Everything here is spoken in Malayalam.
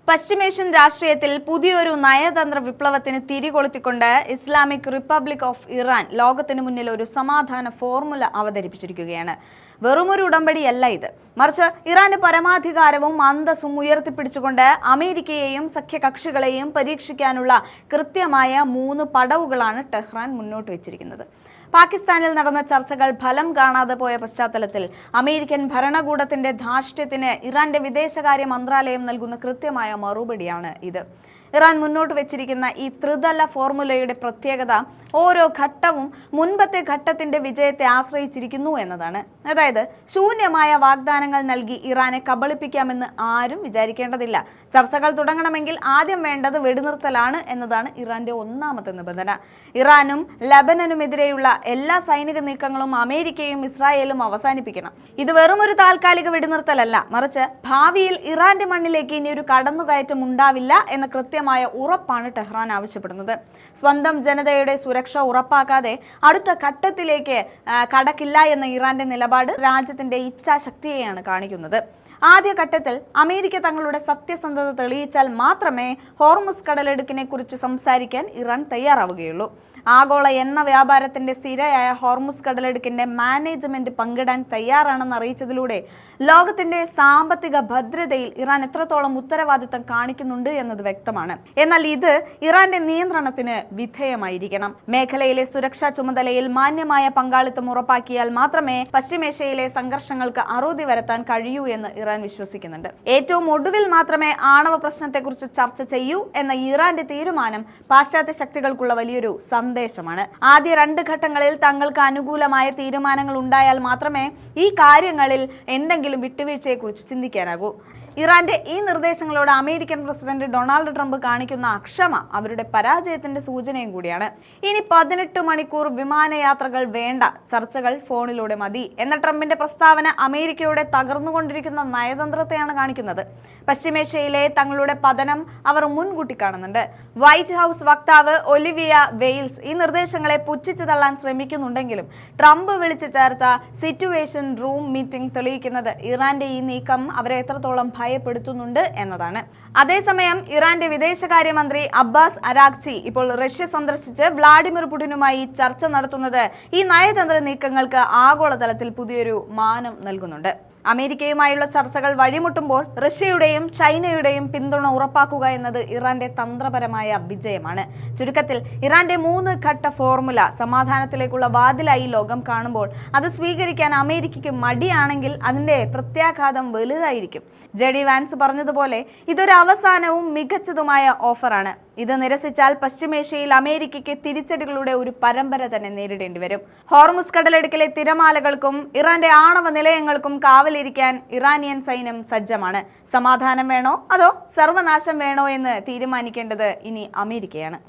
പശ്ചിമേഷ്യൻ രാഷ്ട്രീയത്തിൽ പുതിയൊരു നയതന്ത്ര വിപ്ലവത്തിന് തിരികൊളുത്തിക്കൊണ്ട് ഇസ്ലാമിക് റിപ്പബ്ലിക് ഓഫ് ഇറാൻ ലോകത്തിന് മുന്നിൽ ഒരു സമാധാന ഫോർമുല അവതരിപ്പിച്ചിരിക്കുകയാണ്. വെറുമൊരു ഉടമ്പടിയല്ല ഇത്, മറിച്ച് ഇറാന്റെ പരമാധികാരവും അന്തസ്സും ഉയർത്തിപ്പിടിച്ചുകൊണ്ട് അമേരിക്കയെയും സഖ്യകക്ഷികളെയും പരീക്ഷിക്കാനുള്ള കൃത്യമായ 3 പടവുകളാണ് ടെഹ്റാൻ മുന്നോട്ട് വെച്ചിരിക്കുന്നത്. പാകിസ്ഥാനിൽ നടന്ന ചർച്ചകൾ ഫലം കാണാതെ പോയ പശ്ചാത്തലത്തിൽ അമേരിക്കൻ ഭരണകൂടത്തിന്റെ ധാർഷ്ട്യത്തിന് ഇറാന്റെ വിദേശകാര്യ മന്ത്രാലയം നൽകുന്ന കൃത്യമായ മറുപടിയാണ് ഇത്. ഇറാൻ മുന്നോട്ട് വെച്ചിരിക്കുന്ന ഈ ത്രിതല ഫോർമുലയുടെ പ്രത്യേകത ഓരോ ഘട്ടവും മുൻപത്തെ ഘട്ടത്തിന്റെ വിജയത്തെ ആശ്രയിച്ചിരിക്കുന്നു എന്നതാണ്. അതായത് ശൂന്യമായ വാഗ്ദാനങ്ങൾ നൽകി ഇറാനെ കബളിപ്പിക്കാമെന്ന് ആരും വിചാരിക്കേണ്ടതില്ല. ചർച്ചകൾ തുടങ്ങണമെങ്കിൽ ആദ്യം വേണ്ടത് വെടിനിർത്തലാണ് എന്നതാണ് ഇറാന്റെ ഒന്നാമത്തെ നിബന്ധന. ഇറാനും ലബനനുമെതിരെയുള്ള എല്ലാ സൈനിക നീക്കങ്ങളും അമേരിക്കയും ഇസ്രായേലും അവസാനിപ്പിക്കണം. ഇത് വെറും ഒരു താൽക്കാലിക വെടിനിർത്തലല്ല, മറിച്ച് ഭാവിയിൽ ഇറാന്റെ മണ്ണിലേക്ക് ഇനി ഒരു കടന്നുകയറ്റം ഉണ്ടാവില്ല എന്ന കൃത്യമായ ഉറപ്പാണ് ടെഹ്റാൻ ആവശ്യപ്പെടുന്നത്. സ്വന്തം ജനതയുടെ സുരക്ഷ ഉറപ്പാക്കാതെ അടുത്ത ഘട്ടത്തിലേക്ക് കടക്കില്ല എന്ന ഇറാന്റെ നിലപാട് രാജ്യത്തിന്റെ ഇച്ഛാശക്തിയെയാണ് കാണിക്കുന്നത്. ആദ്യഘട്ടത്തിൽ അമേരിക്ക തങ്ങളുടെ സത്യസന്ധത തെളിയിച്ചാൽ മാത്രമേ ഹോർമുസ് കടലിടുക്കിനെ കുറിച്ച് സംസാരിക്കാൻ ഇറാൻ തയ്യാറാവുകയുള്ളൂ. ആഗോള എണ്ണ വ്യാപാരത്തിന്റെ സിരയായ ഹോർമുസ് കടലിടുക്കിന്റെ മാനേജ്മെന്റ് പങ്കിടാൻ തയ്യാറാണെന്ന് അറിയിച്ചതിലൂടെ ലോകത്തിന്റെ സാമ്പത്തിക ഭദ്രതയിൽ ഇറാൻ എത്രത്തോളം ഉത്തരവാദിത്തം കാണിക്കുന്നുണ്ട് എന്നത് വ്യക്തമാണ്. എന്നാൽ ഇത് ഇറാന്റെ നിയന്ത്രണത്തിന് വിധേയമായിരിക്കണം. മേഖലയിലെ സുരക്ഷാ ചുമതലയിൽ മാന്യമായ പങ്കാളിത്തം ഉറപ്പാക്കിയാൽ മാത്രമേ പശ്ചിമേഷ്യയിലെ സംഘർഷങ്ങൾക്ക് അറുതി വരുത്താൻ കഴിയൂ എന്ന് ഇറാൻ വിശ്വസിക്കുന്നുണ്ട്. ഏറ്റവും ഒടുവിൽ മാത്രമേ ആണവ പ്രശ്നത്തെക്കുറിച്ച് ചർച്ച ചെയ്യൂ എന്ന ഇറാന്റെ തീരുമാനം പാശ്ചാത്യ ശക്തികൾക്കുള്ള വലിയൊരു സന്ദേശമാണ്. ആദ്യ 2 ഘട്ടങ്ങളിൽ തങ്ങൾക്ക് അനുകൂലമായ തീരുമാനങ്ങൾ ഉണ്ടായാൽ മാത്രമേ ഈ കാര്യങ്ങളിൽ എന്തെങ്കിലും വിട്ടുവീഴ്ചയെക്കുറിച്ച് ചിന്തിക്കാനാകൂ. ഇറാന്റെ ഈ നിർദ്ദേശങ്ങളോട് അമേരിക്കൻ പ്രസിഡന്റ് ഡൊണാൾഡ് ട്രംപ് കാണിക്കുന്ന അക്ഷമ അവരുടെ പരാജയത്തിന്റെ സൂചനയും കൂടിയാണ്. ഇനി 18 മണിക്കൂർ വിമാനയാത്രകൾ വേണ്ട, ചർച്ചകൾ ഫോണിലൂടെ മതി എന്ന ട്രംപിന്റെ പ്രസ്താവന അമേരിക്കയുടെ തകർന്നുകൊണ്ടിരിക്കുന്ന നയതന്ത്രത്തെയാണ് കാണിക്കുന്നത്. പശ്ചിമേഷ്യയിലെ തങ്ങളുടെ പതനം അവർ മുൻകൂട്ടി കാണുന്നുണ്ട്. വൈറ്റ് ഹൗസ് വക്താവ് ഒലിവിയ വെയിൽസ് ഈ നിർദ്ദേശങ്ങളെ പുച്ഛിച്ചു തള്ളാൻ ശ്രമിക്കുന്നുണ്ടെങ്കിലും ട്രംപ് വിളിച്ചു ചേർത്ത സിറ്റുവേഷൻ റൂം മീറ്റിംഗ് തെളിയിക്കുന്നത് ഇറാന്റെ ഈ നീക്കം അവരെ എത്രത്തോളം ഭയപ്പെടുത്തുന്നുണ്ട് എന്നതാണ്. അതേസമയം ഇറാന്റെ വിദേശകാര്യമന്ത്രി അബ്ബാസ് അരാഗ്ചി ഇപ്പോൾ റഷ്യ സന്ദർശിച്ച് വ്ളാഡിമിർ പുടിനുമായി ചർച്ച നടത്തുന്നത് ഈ നയതന്ത്ര നീക്കങ്ങൾക്ക് ആഗോളതലത്തിൽ പുതിയൊരു മാനം നൽകുന്നുണ്ട്. അമേരിക്കയുമായുള്ള ചർച്ചകൾ വഴിമുട്ടുമ്പോൾ റഷ്യയുടെയും ചൈനയുടെയും പിന്തുണ ഉറപ്പാക്കുക എന്നത് ഇറാന്റെ തന്ത്രപരമായ വിജയമാണ്. ചുരുക്കത്തിൽ ഇറാന്റെ 3 ഘട്ട ഫോർമുല സമാധാനത്തിലേക്കുള്ള വാതിലായി ലോകം കാണുമ്പോൾ അത് സ്വീകരിക്കാൻ അമേരിക്കയ്ക്ക് മടിയാണെങ്കിൽ അതിന്റെ പ്രത്യാഘാതം വലുതായിരിക്കും. ജെഡി വാൻസ് പറഞ്ഞതുപോലെ ഇതൊരു അവസാനവും മികച്ചതുമായ ഓഫറാണ്. ഇത് നിരസിച്ചാൽ പശ്ചിമേഷ്യയിൽ അമേരിക്കയ്ക്ക് തിരിച്ചടികളുടെ ഒരു പരമ്പര തന്നെ നേരിടേണ്ടി വരും. ഹോർമുസ് കടലിടുക്കിലെ തിരമാലകൾക്കും ഇറാന്റെ ആണവ നിലയങ്ങൾക്കും കാവലിരിക്കാൻ ഇറാനിയൻ സൈന്യം സജ്ജമാണ്. സമാധാനം വേണോ അതോ സർവനാശം വേണോ എന്ന് തീരുമാനിക്കേണ്ടത് ഇനി അമേരിക്കയാണ്.